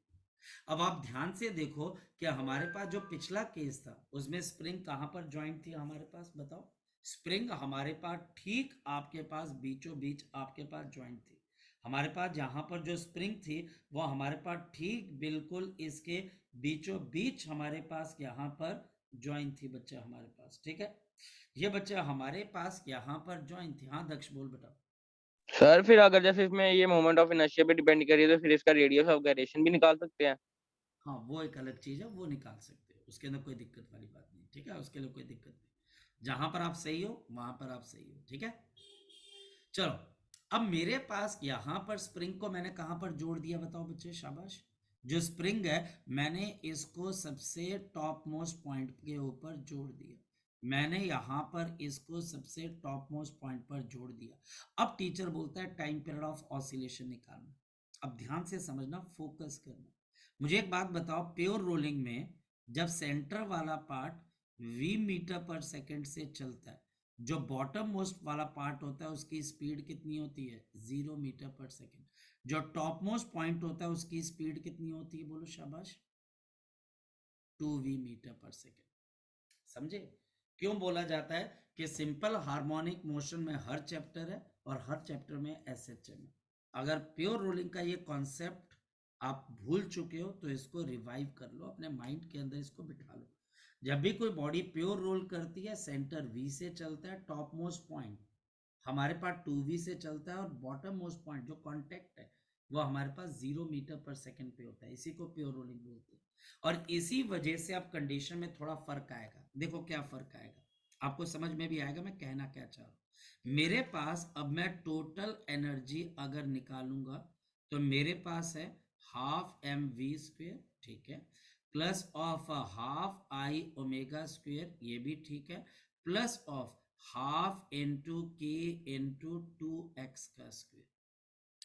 अब आप ध्यान से देखो कि हमारे पास जो पिछला केस था उसमें स्प्रिंग कहां पर ज्वाइंट थी हमारे पास, बताओ। स्प्रिंग हमारे पास ठीक आपके पास बीचों बीच आपके पास ज्वाइंट थी। हमारे पास जहां पर जो स्प्रिंग थी वो हमारे पास ठीक बिल्कुल इसके बीचों बीच हमारे पास यहाँ पर ज्वाइंट थी बच्चे हमारे पास, ठीक है। ये बच्चे हमारे पास यहाँ पर ज्वाइंट थी। हाँ दक्ष बोल बेटा। सर फिर अगर जैसे इसमें ये मोमेंट ऑफ इनर्शिया पे डिपेंड करिए तो फिर इसका रेडियस ऑफ गायरेशन भी निकाल सकते हैं। हाँ वो एक अलग चीज है, वो निकाल सकते हो, उसके अंदर कोई दिक्कत वाली बात नहीं, ठीक है। उसके लिए कोई दिक्कत नहीं, जहां पर आप सही हो वहां पर आप सही हो, ठीक है। चलो, अब मेरे पास यहां पर स्प्रिंग को मैंने कहां पर जोड़ दिया, बताओ बच्चे, शाबाश। जो स्प्रिंग है मैंने इसको सबसे टॉप मोस्ट पॉइंट के ऊपर जोड़ दिया। मैंने यहां पर इसको सबसे टॉप मोस्ट पॉइंट पर जोड़ दिया। अब टीचर बोलता है टाइम पीरियड ऑफ ऑसिलेशन निकालना। अब ध्यान से समझना, फोकस करना। मुझे एक बात बताओ, प्योर रोलिंग में जब सेंटर वाला पार्ट v मीटर पर सेकंड से चलता है, जो बॉटम मोस्ट वाला पार्ट होता है उसकी स्पीड कितनी होती है, 0 मीटर पर सेकंड। जो टॉप मोस्ट पॉइंट होता है उसकी स्पीड कितनी होती है, बोलो शाबाश, 2v मीटर पर सेकंड। समझे क्यों बोला जाता है कि सिंपल हार्मोनिक मोशन में हर चैप्टर है और हर चैप्टर में SHM है। अगर प्योर रोलिंग का ये कॉन्सेप्ट आप भूल चुके हो तो इसको रिवाइव कर लो, अपने माइंड के अंदर इसको बिठा लो। जब भी कोई बॉडी प्योर रोल करती है, सेंटर V से चलता है, टॉप मोस्ट पॉइंट हमारे पास 2v से चलता है और बॉटम मोस्ट पॉइंट जो कांटेक्ट है वो हमारे पास 0 मीटर पर सेकंड पे होता है। इसी को प्योर रोलिंग बोलते हैं। और इसी वजह से अब कंडीशन में थोड़ा फर्क आएगा। देखो क्या फर्क आएगा, आपको समझ में भी आएगा मैं कहना क्या चाह रहा हूं। मेरे पास अब मैं टोटल एनर्जी अगर निकालूंगा तो मेरे पास है हाफ mv², ठीक है, plus of half I omega square, ये भी ठीक है, plus of half into k into 2x का स्क्वेयर।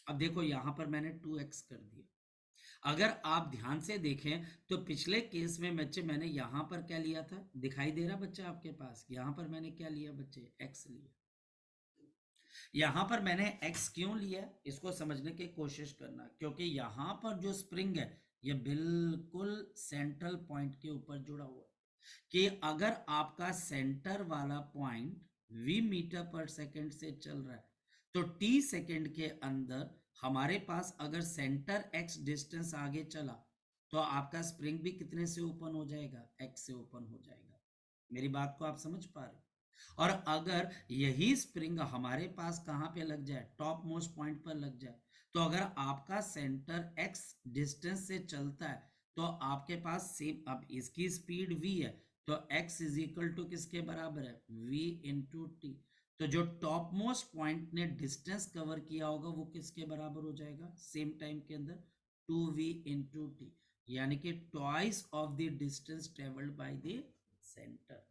अब देखो यहां पर मैंने 2x कर दिया। अगर आप ध्यान से देखें तो पिछले केस में बच्चे मैंने यहां पर क्या लिया था, दिखाई दे रहा बच्चा आपके पास, यहां पर मैंने क्या लिया बच्चे, x लिया। यहां पर मैंने x क्यों लिया, इसको समझने की कोशिश करना, क्योंकि यहां पर जो स्प्रिंग है ये बिल्कुल सेंट्रल पॉइंट के ऊपर जुड़ा हुआ है। कि अगर आपका सेंटर वाला पॉइंट v मीटर पर सेकंड से चल रहा है तो t सेकंड के अंदर हमारे पास अगर सेंटर x डिस्टेंस आगे चला तो आपका स्प्रिंग भी कितने से ओपन हो जाएगा, x से ओपन हो जाएगा। मेरी बात को आप समझ पा रहे हो। और अगर यही स्प्रिंग हमारे पास कहां पे लग जाए, टॉप मोस्ट पॉइंट पर लग जाए, तो अगर आपका सेंटर x डिस्टेंस से चलता है तो आपके पास सेम, अब इसकी स्पीड v है तो x इज इक्वल टू किसके बराबर है, v इंटू टी। तो जो टॉप मोस्ट पॉइंट ने डिस्टेंस कवर किया होगा वो किसके बराबर हो जाएगा, सेम टाइम के अंदर 2v इंटू टी, यानी कि twice of the distance travelled by the centre.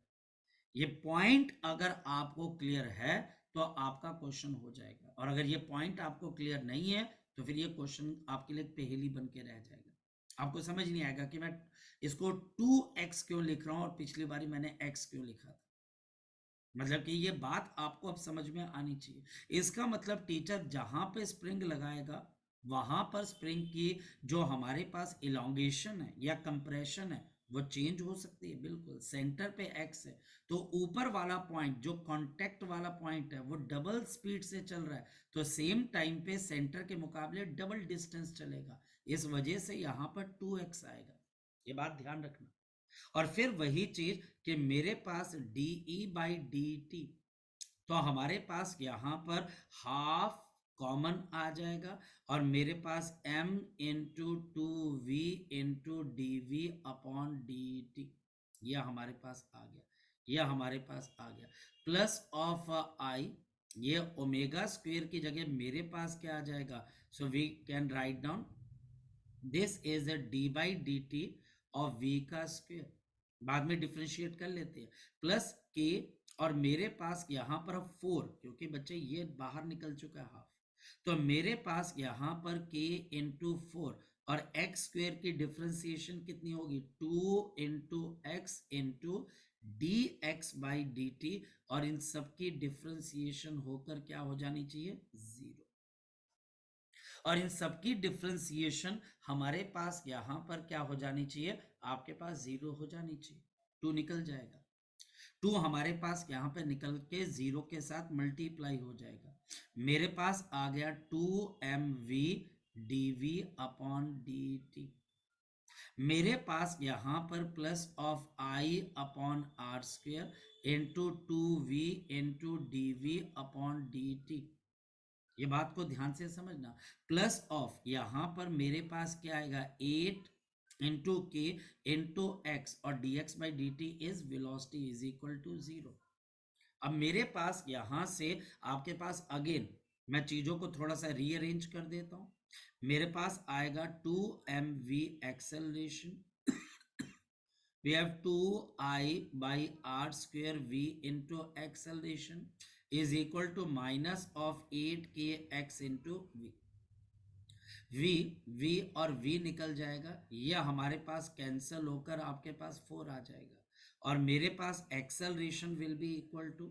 ये पॉइंट अगर आपको क्लियर है तो आपका क्वेश्चन हो जाएगा, और अगर ये पॉइंट आपको क्लियर नहीं है तो फिर ये क्वेश्चन आपके लिए पहेली बन के रह जाएगा। आपको समझ नहीं आएगा कि मैं इसको 2x क्यों लिख रहा हूं और पिछली बारी मैंने x क्यों लिखा था। मतलब कि ये बात आपको अब समझ में आनी चाहिए। इसका मतलब टीचर जहां पे स्प्रिंग लगाएगा वहां पर स्प्रिंग की जो हमारे पास इलॉन्गेशन है या कंप्रेशन है वो चेंज हो सकती है बिल्कुल। सेंटर पे एक्स है तो ऊपर वाला पॉइंट जो कांटेक्ट वाला पॉइंट है वो डबल स्पीड से चल रहा है, तो सेम टाइम पे सेंटर के मुकाबले डबल डिस्टेंस चलेगा, इस वजह से यहाँ पर 2x आएगा, ये बात ध्यान रखना। और फिर वही चीज कि मेरे पास dE/dt, तो हमारे पास यहाँ पर हाफ कॉमन आ जाएगा और मेरे पास m into 2v into D upon dt, यह हमारे पास आ गया, यह हमारे पास आ गया प्लस ऑफ i, ये ओमेगा स्क्वायर की जगह मेरे पास क्या आ जाएगा, so we can write down this is a d/dt of v का स्क्वायर, बाद में डिफरेंशिएट कर लेते हैं, प्लस k, और मेरे पास यहाँ पर 4, क्योंकि बच्चे ये बाहर निकल चुका है हाफ, तो मेरे पास यहाँ पर k इंटू 4 और x स्क्वायर की डिफरेंशिएशन कितनी होगी, 2 इंटू एक्स इंटू dx/dt, और इन सबकी डिफरेंशिएशन होकर क्या हो जानी चाहिए, 0, और इन सबकी डिफरेंशिएशन हमारे पास यहाँ पर क्या हो जानी चाहिए, आपके पास 0 हो जानी चाहिए, 2 निकल जाएगा, 2 हमारे पास यहाँ पे निकल के 0 के साथ मल्टीप्लाई हो जाएगा, मेरे पास आ गया 2mv dv अपॉन dt, मेरे पास यहाँ पर plus of i upon r square into 2v into dv upon dt, ये बात को ध्यान से समझना, प्लस ऑफ यहाँ पर मेरे पास क्या आएगा 8 इंटू के इंटू एक्स, और dx/dt is velocity is equal to 0। अब मेरे पास यहां से आपके पास अगेन मैं चीजों को थोड़ा सा रीअरेंज कर देता हूं, मेरे पास आएगा 2mv acceleration, we have 2i/r square v into acceleration is equal to minus of 8kx into v और v निकल जाएगा, यह हमारे पास कैंसल होकर आपके पास 4 आ जाएगा, और मेरे पास acceleration will be equal to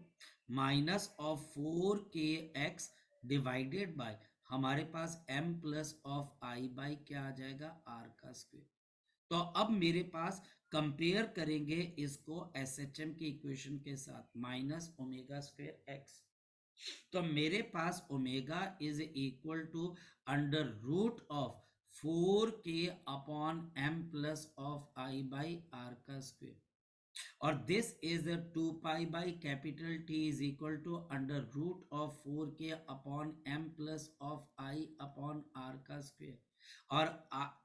minus of 4kx divided by हमारे पास m plus of i by क्या आ जाएगा, r का स्क्वायर। तो अब मेरे पास कंपेयर करेंगे इसको SHM की इक्वेशन के साथ, माइनस ओमेगा स्क्वायर एक्स, तो मेरे पास omega is equal to under root of 4k upon m plus of i by r का स्क्वायर, और this is 2 pi by capital T is equal to under root of 4k upon m plus of i upon r का स्क्वायर, और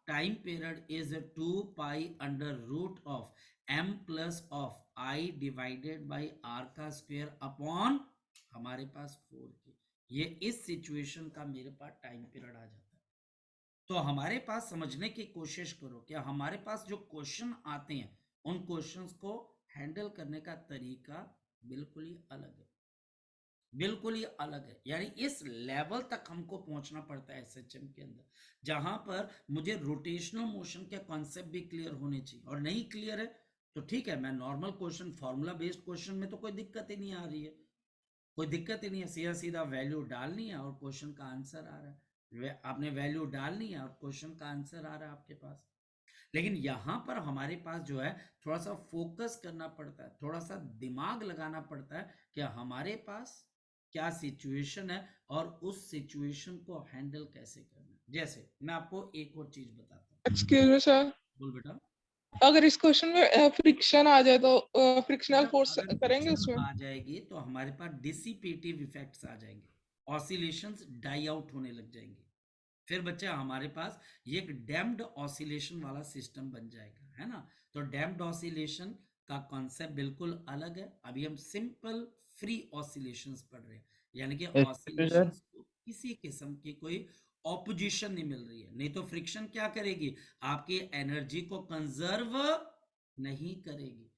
time period is 2 pi under root of m plus of i divided by r का स्क्वायर अपॉन हमारे पास 4k, ये इस सिचुएशन का मेरे पास टाइम पीरियड आ जाता है। तो हमारे पास समझने की कोशिश करो कि हमारे पास जो क्वेश्चन आते हैं उन क्वेश्चंस को हैंडल करने का तरीका बिल्कुल ही अलग है, बिल्कुल ही अलग है, यानी इस लेवल तक हमको पहुंचना पड़ता है एसएचएम के अंदर, जहां पर मुझे रोटेशनल मोशन के कॉन्सेप्ट भी क्लियर होने चाहिए, और नहीं क्लियर है तो ठीक है, मैं normal question formula based question में तो कोई दिक्कत ही नहीं आ रही है, कोई दिक्कत ही नहीं है, सीधा सीधा वैल्यू डालनी है और क्वेश्चन का आंसर आ रहा है, आपने वैल्यू डालनी है और क्वेश्चन का आंसर आ रहा है आपके पास। लेकिन यहाँ पर हमारे पास जो है थोड़ा सा फोकस करना पड़ता है, थोड़ा सा दिमाग लगाना पड़ता है कि हमारे पास क्या सिचुएशन है और उस सिचुएशन को हैंडल कैसे करना है। जैसे मैं आपको एक और चीज बताता हूँ, एक्सक्यूज मी सर, बोल बेटा। अगर इस क्वेश्चन में फ्रिक्शन आ जाए तो फ्रिक्शनल फोर्स अगर करेंगे friction उसमें? आ जाएगी तो हमारे पास डिसिपेटिव इफेक्ट्स आ जाएंगे, ऑसिलेशंस डाई आउट होने लग जाएंगे, फिर बच्चे हमारे पास ये एक डैम्प्ड ऑसिलेशन वाला सिस्टम बन जाएगा, है ना। तो डैम्प्ड ऑसिलेशन का कॉन्सेप्ट बिल्कुल अलग है, अभी हम सिंपल फ्री ऑसिलेशंस पढ़ रहे हैं, यानी कि ऑसिलेशंस को किसी किस्म की कोई ऑपोजिशन नहीं मिल रही है, नहीं तो फ्रिक्शन क्या करेगी, आपकी एनर्जी को कंजर्व नहीं करेगी।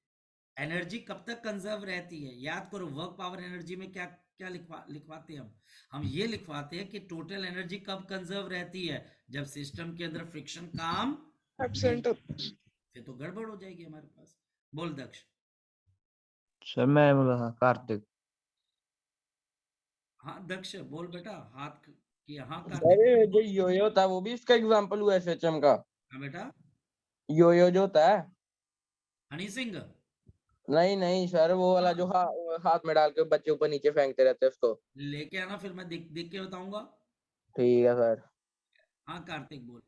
एनर्जी कब तक कंजर्व रहती है, याद करो, वर्क पावर एनर्जी में क्या क्या लिखवाते हैं हम ये लिखवाते हैं कि टोटल एनर्जी कब कंजर्व रहती है, जब सिस्टम के अंदर फ्रिक्शन काम एब्सेंट फिर तो गड़बड़ हो जाएगी हमारे पास। बोल दक्ष। सर मैं बोला था कार्तिक। हाँ दक्ष बोल बेटा, हाथ की हाँ सर कार्तिक। जो योयो था वो भी इसका एग्जांपल हुआ एसएचएम का। हाँ बेटा, योयो जो होता है हनी सिंह नहीं नहीं सर, वो वाला जो हाथ में डाल के बच्चे ऊपर नीचे फेंकते रहते हैं उसको। लेके आना, फिर मैं देख देख के बताऊंगा। ठीक है सर। हाँ कार्तिक बोल।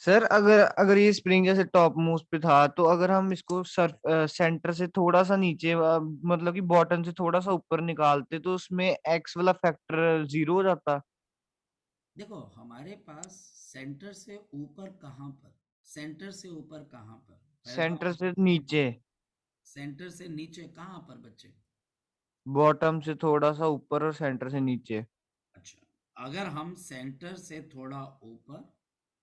सर अगर अगर ये स्प्रिंग जैसे टॉप मोस्ट पे था, तो अगर हम इसको सेंटर से थोड़ा सा नीचे मतलब कि बॉटम से थोड़ा सा ऊपर निकालते, तो उसमें एक्स वाला फैक्टर 0 हो जाता। देखो हमारे पास सेंटर से ऊपर कहाँ पर, सेंटर से ऊपर कहाँ पर, पहले तो सेंटर आप से नीचे, सेंटर से नीचे कहाँ पर बच्चे। बॉटम से थोड़ा सा ऊपर और सेंटर से नीचे। अच्छा, अगर हम सेंटर से थोड़ा ऊपर,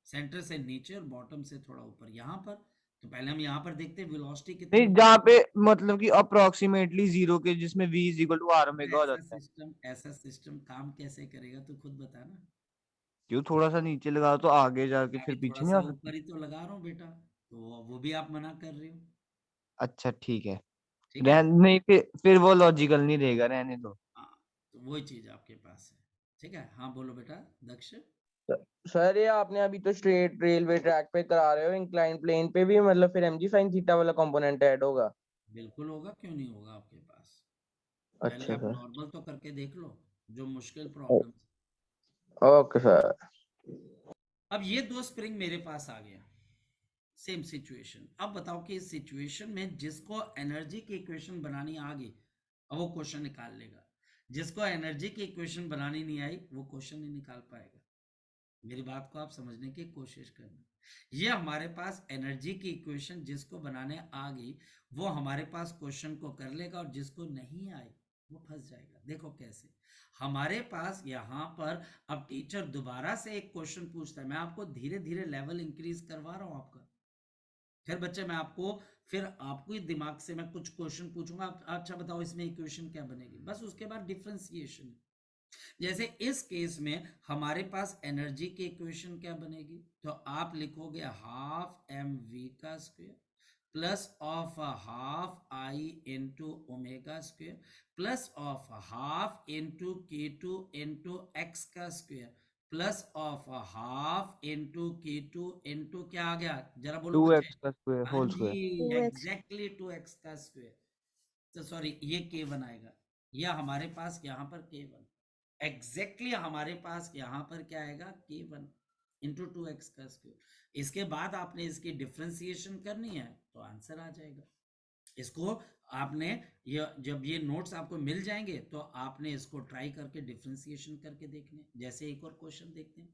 सेंटर से नीचे और बॉटम से थोड़ा ऊपर यहाँ पर, तो पहले हम यहाँ पर देखते हैं वेलोसिटी नहीं, कितनी। जहाँ पे मतलब कि अप्रोक्सीमेटली 0 के, जिसमें v is equal to r omega हो जाता है। ऐसा सिस्टम काम कैसे करेगा तू खुद बता ना। क्यों, थोड़ा सा नीचे लगा तो आगे जाके मैं भी फिर थोड़ा पीछे नहीं सा आ सकता। ऊपर ही तो लगा रहा हूँ बेटा, तो वो भी आप मना कर रहे हो। अच्छा ठीक है। ठीक है। नहीं, फिर वो लॉजिकल नहीं रहेगा, रहने दो। हाँ, तो वही चीज आपके पास है। ठीक है, हाँ बोलो बेटा दक्ष। सर ये आपने अभी तो स्ट्रेट रेलवे ट्रैक पे करा रहे हो, इंक्लाइन प्लेन पे भी मतलब फिर mg sin थीटा वाला कंपोनेंट ऐड होगा? बिल्कुल होगा, क्यों नहीं होगा आपके पास। पहले अच्छा आप सर। नॉर्मल तो करके देख लो, जो मुश्किल प्रॉब्लम। Okay sir. अब ये दो स्प्रिंग मेरे पास आ गया, सेम सिचुएशन। अब बताओ कि इस सिचुएशन में जिसको एनर्जी की इक्वेशन बनानी आ गई, अब वो क्वेश्चन निकाल लेगा। जिसको एनर्जी की इक्वेशन बनानी नहीं आई वो क्वेश्चन नहीं निकाल पाएगा। मेरी बात को आप समझने की कोशिश करना। ये हमारे पास एनर्जी की इक्वेशन जिसको बनाने आ गई वो हमारे पास क्वेश्चन को कर लेगा, और जिसको नहीं आई वो फंस जाएगा। देखो कैसे हमारे पास यहाँ पर अब टीचर दोबारा से एक क्वेश्चन पूछता है। मैं आपको धीरे धीरे लेवल इंक्रीज करवा रहा हूँ आपका। फिर बच्चे मैं आपको, फिर आपको ही दिमाग से मैं कुछ क्वेश्चन पूछूंगा, अच्छा बताओ इसमें इक्वेशन क्या बनेगी, बस उसके बाद डिफरेंशिएशन। जैसे इस केस में हमारे पास एनर्जी की इक्वेशन क्या बनेगी, तो आप लिखोगे हाफ एम वी का square plus of half I into omega square plus of half into k two into x का square plus of half into k two into क्या आ गया, जरा बोलो बच्चे। 2x का स्क्वायर हाँ होल जी, स्क्वायर। 2x। एग्जैक्टली 2x का स्क्वायर। तो सॉरी ये k1 आएगा, या हमारे पास यहाँ पर k1 एग्जैक्टली हमारे पास यहाँ पर क्या आएगा k1 इंटू 2x का स्क्वायर। इसके बाद आपने इसकी डिफ्रेंसिएशन करनी है तो आंसर आ जाएगा। इसको आपने, ये जब ये नोट्स आपको मिल जाएंगे तो आपने इसको ट्राई करके डिफ्रेंसिएशन करके देखने। जैसे एक और क्वेश्चन देखते हैं।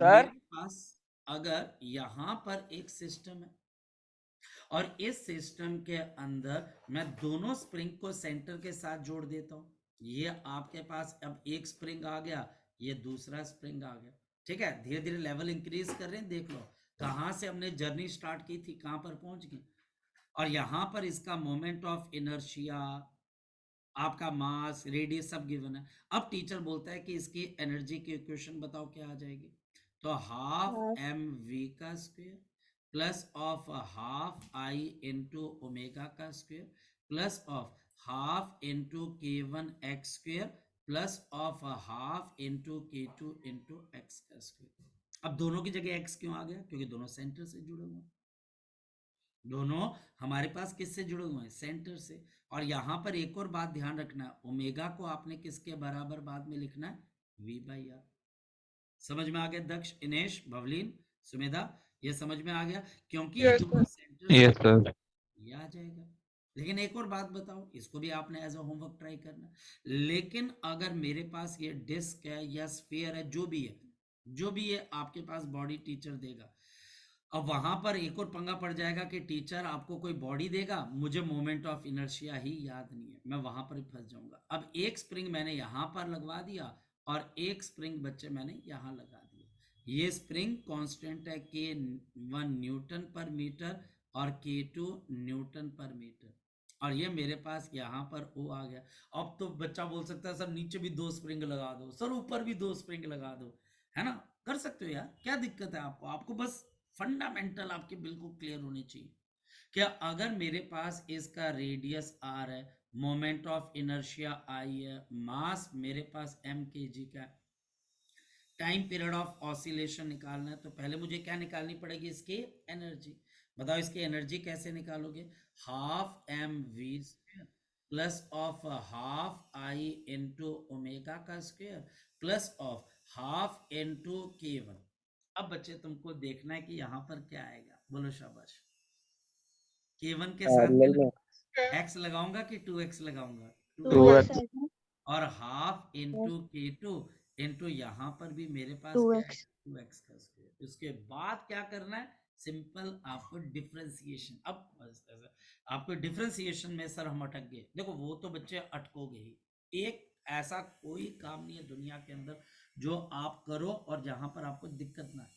सर मेरे पास अगर यहाँ पर एक सिस्टम है और इस सिस्टम के अंदर मैं दोनों स्प्रिंग को सेंटर के साथ जोड़ देता हूं। ये आपके पास अब एक स्प्रिंग आ गया, ये दूसरा स्प्रिंग आ गया। ठीक है, धीरे धीरे लेवल इंक्रीज कर रहे हैं। देख लो कहां से हमने जर्नी स्टार्ट की थी, कहां पर पहुंच गए। और यहां पर इसका मोमेंट ऑफ इनर्शिया, आपका मास, रेडियस सब गिवन है। अब टीचर बोलता है कि इसकी एनर्जी की इक्वेशन बताओ क्या आ जाएगी, तो हाफ एम वी का square plus of half I into omega का square plus of half into k one x square plus of half into k two into x का स्क्वायर। अब दोनों की जगह एक्स क्यों आ गया, क्योंकि दोनों सेंटर से जुड़े हुए हैं। दोनों हमारे पास किससे जुड़े हुए हैं, सेंटर से। और यहां पर एक और बात ध्यान रखना, ओमेगा को आपने किसके बराबर बाद में लिखना है, v बाई आर। समझ में आ गया दक्ष, इनेश, भवलीन, सुमेधा, ये समझ में आ गया, क्योंकि ये Yes, दोनों sir. सेंटर से, यस सर। ये आ जाएगा। लेकिन एक और बात बताओ, इसको भी आपने एज अ होमवर्क ट्राई करना। लेकिन अगर मेरे पास ये डिस्क है या स्फीयर है, जो भी है, जो भी है आपके पास बॉडी टीचर देगा। अब वहां पर एक और पंगा पड़ जाएगा कि टीचर आपको कोई बॉडी देगा, मुझे मोमेंट ऑफ इनर्शिया ही याद नहीं है, मैं वहां पर ही फंस जाऊंगा। अब एक स्प्रिंग मैंने यहां पर लगवा दिया और एक स्प्रिंग बच्चे मैंने यहां लगा दिया। ये स्प्रिंग कांस्टेंट है k1 न्यूटन पर मीटर और k2 न्यूटन पर मीटर, और ये मेरे पास यहाँ पर O आ गया। अब तो बच्चा बोल सकता है सर नीचे भी दो स्प्रिंग लगा दो, सर ऊपर भी दो स्प्रिंग लगा दो, है ना। कर सकते हो यार, क्या दिक्कत है आपको, आपको बस फंडामेंटल आपके बिल्कुल क्लियर होने चाहिए। क्या अगर मेरे पास इसका रेडियस r है, मोमेंट ऑफ इनर्शिया I है, मास मेरे पास m kg का टाइम पीरियड ऑफ ऑसिलेशन निकालना है, तो पहले मुझे क्या निकालनी पड़ेगी, इसकी एनर्जी। बताओ इसकी एनर्जी कैसे निकालोगे, half m v square plus of half I into omega का square plus of half into K1। अब बच्चे तुमको देखना है कि यहाँ पर क्या आएगा, बोलो शाबाश। K1 के साथ पैरेलल में x लगाऊंगा कि 2x लगाऊंगा, 2x 2x आएगा और हाफ इंटू K2 इंटू यहाँ पर भी मेरे पास 2x। क्या है, 2x का स्क्वायर। उसके बाद क्या करना है, सिंपल आपको डिफरेंशिएशन। अब आपको डिफरेंशिएशन में सर हम अटक गए, देखो वो तो बच्चे अटकोगे ही। एक ऐसा कोई काम नहीं है दुनिया के अंदर जो आप करो और जहां पर आपको दिक्कत ना आए,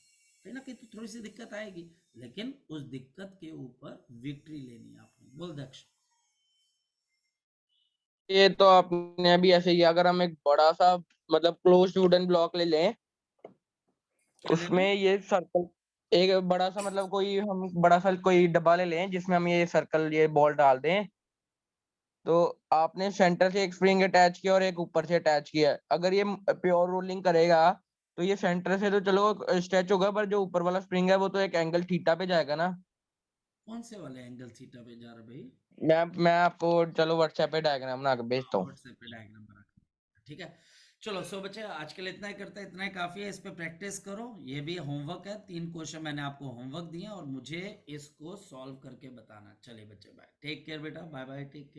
कहीं ना कहीं तो थोड़ी सी दिक्कत आएगी, लेकिन उस दिक्कत के ऊपर विक्ट्री लेनी है आपने। बोल दक्ष। ये तो आपने अभी ऐसे ही, अगर हम एक बड़ा सा मतलब क्लोज्ड वुडन ब्लॉक ले लें, उसमें ये सर्कल, एक बड़ा सा मतलब कोई हम बड़ा सा कोई डब्बा ले लें जिसमें हम ये सर्कल ये बॉल डाल दें, तो आपने सेंटर से एक स्प्रिंग अटैच किया और एक ऊपर से अटैच किया। अगर ये प्योर रोलिंग करेगा तो ये सेंटर से तो चलो स्ट्रेच होगा, पर जो ऊपर वाला स्प्रिंग है वो तो एक एंगल थीटा पे जाएगा ना। कौन से वाले एंगल थीटा पे जा रहा भाई, मैं आपको चलो व्हाट्सएप पे डायग्राम बना के भेजता हूँ। व्हाट्सएप पे डायग्राम बना के, ठीक है। चलो सो बच्चे आज के लिए इतना ही करते हैं, इतना ही काफी है। इस पे प्रैक्टिस करो, ये भी होमवर्क है, 3 क्वेश्चन मैंने आपको होमवर्क दिए और मुझे इसको सॉल्व करके बताना। चलिए बच्चे बाय, टेक केयर बेटा, बाय बाय, टेक केयर।